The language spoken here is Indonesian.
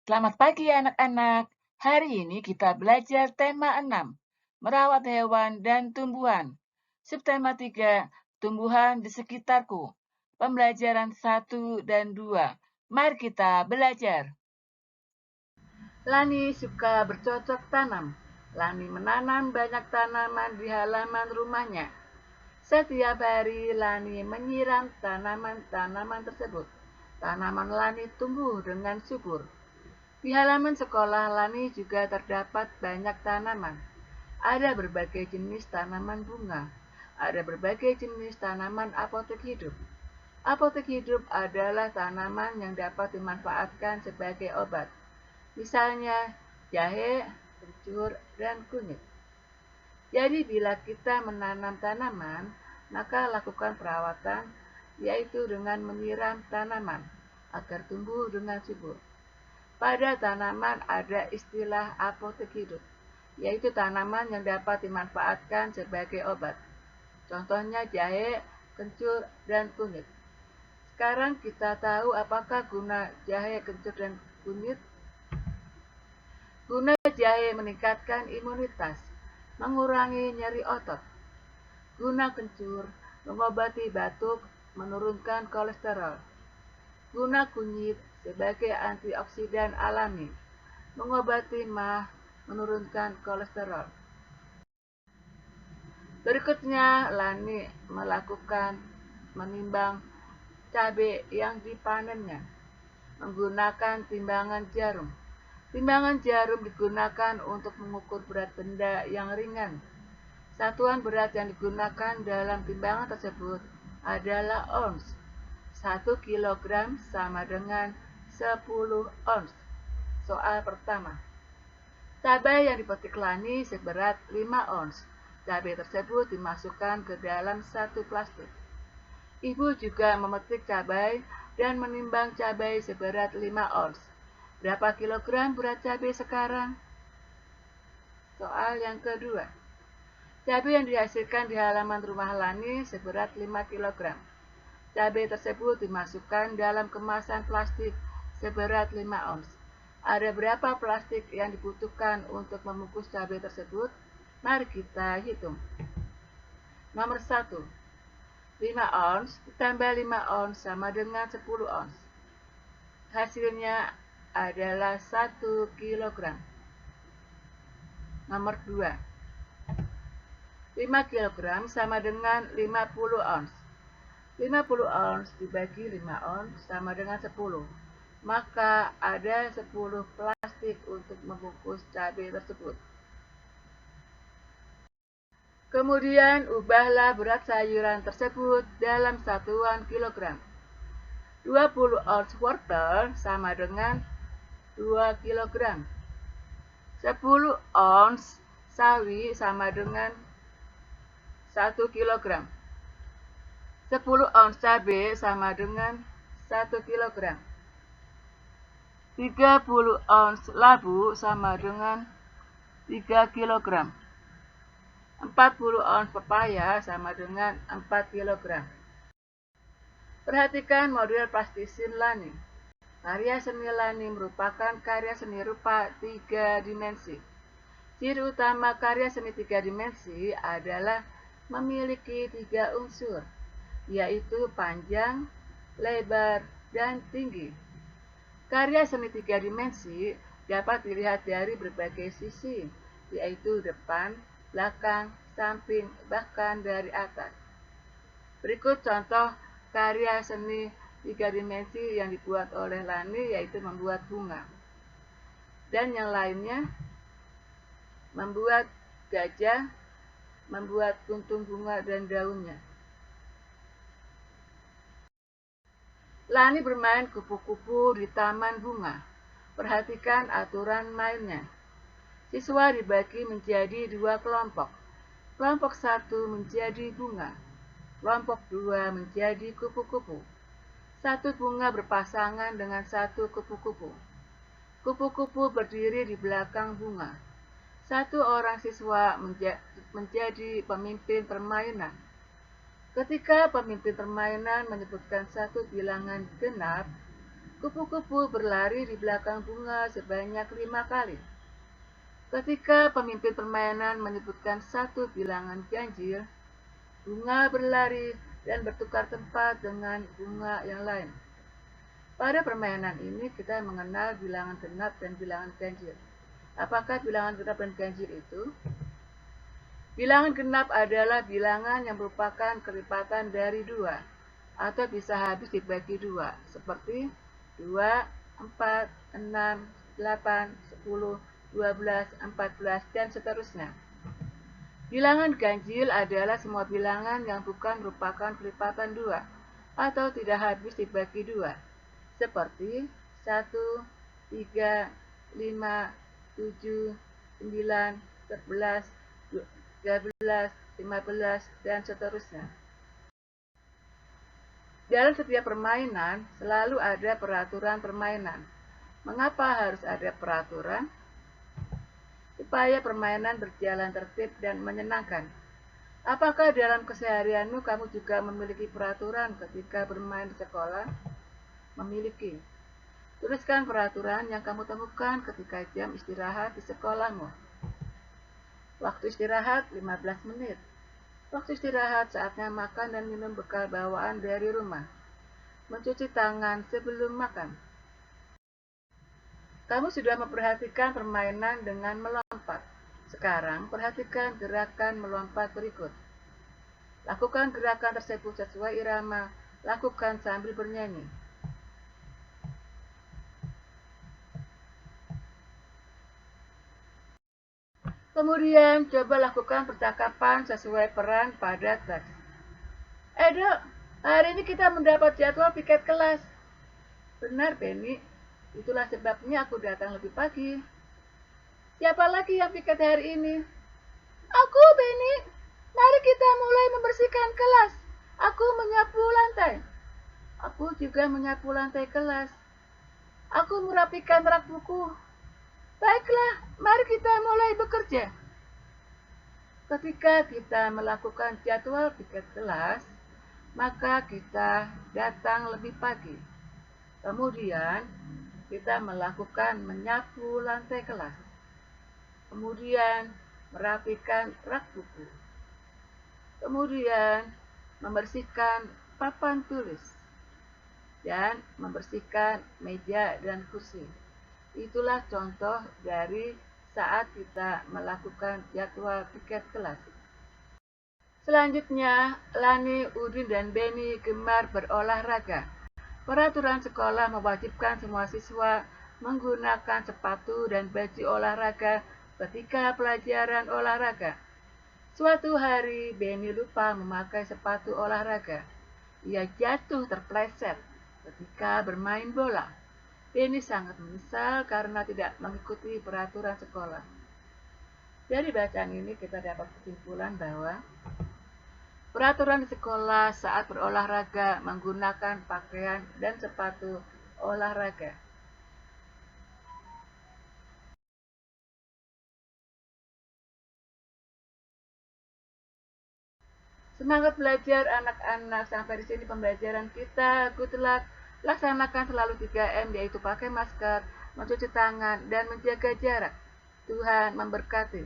Selamat pagi anak-anak. Hari ini kita belajar tema 6, merawat hewan dan tumbuhan. Subtema 3, tumbuhan di sekitarku. Pembelajaran 1 dan 2. Mari kita belajar. Lani suka bercocok tanam. Lani menanam banyak tanaman di halaman rumahnya. Setiap hari Lani menyiram tanaman-tanaman tersebut. Tanaman Lani tumbuh dengan subur. Di halaman sekolah Lani juga terdapat banyak tanaman. Ada berbagai jenis tanaman bunga. Ada berbagai jenis tanaman apotek hidup. Apotek hidup adalah tanaman yang dapat dimanfaatkan sebagai obat. Misalnya jahe, kencur, dan kunyit. Jadi bila kita menanam tanaman, maka lakukan perawatan, yaitu dengan menyiram tanaman agar tumbuh dengan subur. Pada tanaman ada istilah apotek hidup, yaitu tanaman yang dapat dimanfaatkan sebagai obat. Contohnya jahe, kencur, dan kunyit. Sekarang kita tahu apakah guna jahe, kencur, dan kunyit. Guna jahe meningkatkan imunitas, mengurangi nyeri otot. Guna kencur mengobati batuk, menurunkan kolesterol. Guna kunyit sebagai antioksidan alami, mengobati MAH, menurunkan kolesterol. Berikutnya, Lani melakukan menimbang cabai yang dipanennya menggunakan timbangan jarum. Timbangan jarum digunakan untuk mengukur berat benda yang ringan. Satuan berat yang digunakan dalam timbangan tersebut adalah ons. 1 kilogram sama dengan 10 ons. Soal pertama. Cabai yang dipetik Lani seberat 5 ons. Cabai tersebut dimasukkan ke dalam satu plastik. Ibu juga memetik cabai dan menimbang cabai seberat 5 ons. Berapa kilogram berat cabai sekarang? Soal yang kedua. Cabai yang dihasilkan di halaman rumah Lani seberat 5 kilogram. Cabai tersebut dimasukkan dalam kemasan plastik seberat 5 ons. Ada berapa plastik yang dibutuhkan untuk membungkus cabai tersebut? Mari kita hitung. Nomor 1. 5 ons ditambah 5 ons sama dengan 10 ons. Hasilnya adalah 1 kilogram. Nomor 2. 5 kilogram sama dengan 50 ons. 50 ons dibagi 5 ons sama dengan 10. Maka ada 10 plastik untuk membungkus cabai tersebut. Kemudian ubahlah berat sayuran tersebut dalam satuan kilogram. 20 ons wortel sama dengan 2 kilogram. 10 ons sawi sama dengan 1 kilogram. 10 ons cabai sama dengan 1 kilogram. 30 ons labu sama dengan 3 kilogram. 40 ons pepaya sama dengan 4 kilogram. Perhatikan model plastisin Lani. Karya seni Lani merupakan karya seni rupa 3 dimensi. Ciri utama karya seni 3 dimensi adalah memiliki 3 unsur, yaitu panjang, lebar, dan tinggi. Karya seni 3 dimensi dapat dilihat dari berbagai sisi, yaitu depan, belakang, samping, bahkan dari atas. Berikut contoh karya seni 3 dimensi yang dibuat oleh Lani, yaitu membuat bunga. Dan yang lainnya, membuat gajah, membuat kuntung bunga dan daunnya. Lani bermain kupu-kupu di taman bunga. Perhatikan aturan mainnya. Siswa dibagi menjadi 2 kelompok. Kelompok 1 menjadi bunga. Kelompok 2 menjadi kupu-kupu. Satu bunga berpasangan dengan satu kupu-kupu. Kupu-kupu berdiri di belakang bunga. Satu orang siswa menjadi pemimpin permainan. Ketika pemimpin permainan menyebutkan satu bilangan genap, Kupu-kupu berlari di belakang bunga sebanyak 5 kali. Ketika pemimpin permainan menyebutkan satu bilangan ganjil, bunga berlari dan bertukar tempat dengan bunga yang lain. Pada permainan ini kita mengenal bilangan genap dan bilangan ganjil. Apakah bilangan genap dan ganjil itu? Bilangan genap adalah bilangan yang merupakan kelipatan dari 2 atau bisa habis dibagi 2, seperti 2, 4, 6, 8, 10, 12, 14, dan seterusnya. Bilangan ganjil adalah semua bilangan yang bukan merupakan kelipatan 2 atau tidak habis dibagi 2, seperti 1, 3, 5, 7, 9, 11, 13, 15, dan seterusnya. Dalam setiap permainan, selalu ada peraturan permainan. Mengapa harus ada peraturan? Supaya permainan berjalan tertib dan menyenangkan. Apakah dalam keseharianmu kamu juga memiliki peraturan ketika bermain di sekolah? Memiliki. Tuliskan peraturan yang kamu temukan ketika jam istirahat di sekolahmu. Waktu istirahat 15 menit. Waktu istirahat saatnya makan dan minum bekal bawaan dari rumah. Mencuci tangan sebelum makan. Kamu sudah memperhatikan permainan dengan melompat. Sekarang perhatikan gerakan melompat berikut. Lakukan gerakan tersebut sesuai irama. Lakukan sambil bernyanyi. Kemudian coba lakukan percakapan sesuai peran pada teks. Dok, hari ini kita mendapat jadwal piket kelas. Benar, Benny. Itulah sebabnya aku datang lebih pagi. Siapa lagi yang piket hari ini? Aku, Benny. Mari kita mulai membersihkan kelas. Aku menyapu lantai. Aku juga menyapu lantai kelas. Aku merapikan rak buku. Baiklah, mari kita mulai bekerja. Ketika kita melakukan jadwal piket kelas, maka kita datang lebih pagi. Kemudian, kita melakukan menyapu lantai kelas. Kemudian, merapikan rak buku. Kemudian, membersihkan papan tulis. Dan membersihkan meja dan kursi. Itulah contoh dari saat kita melakukan jadwal piket kelas. Selanjutnya, Lani, Udin, dan Benny gemar berolahraga. Peraturan sekolah mewajibkan semua siswa menggunakan sepatu dan baju olahraga ketika pelajaran olahraga. Suatu hari, Benny lupa memakai sepatu olahraga. Ia jatuh terpleset ketika bermain bola. Benny sangat menyesal karena tidak mengikuti peraturan sekolah. Dari bacaan ini kita dapat kesimpulan bahwa peraturan di sekolah saat berolahraga menggunakan pakaian dan sepatu olahraga. Semangat belajar anak-anak, sampai di sini pembelajaran kita. Good luck. Laksanakan selalu 3M, yaitu pakai masker, mencuci tangan, dan menjaga jarak. Tuhan memberkati.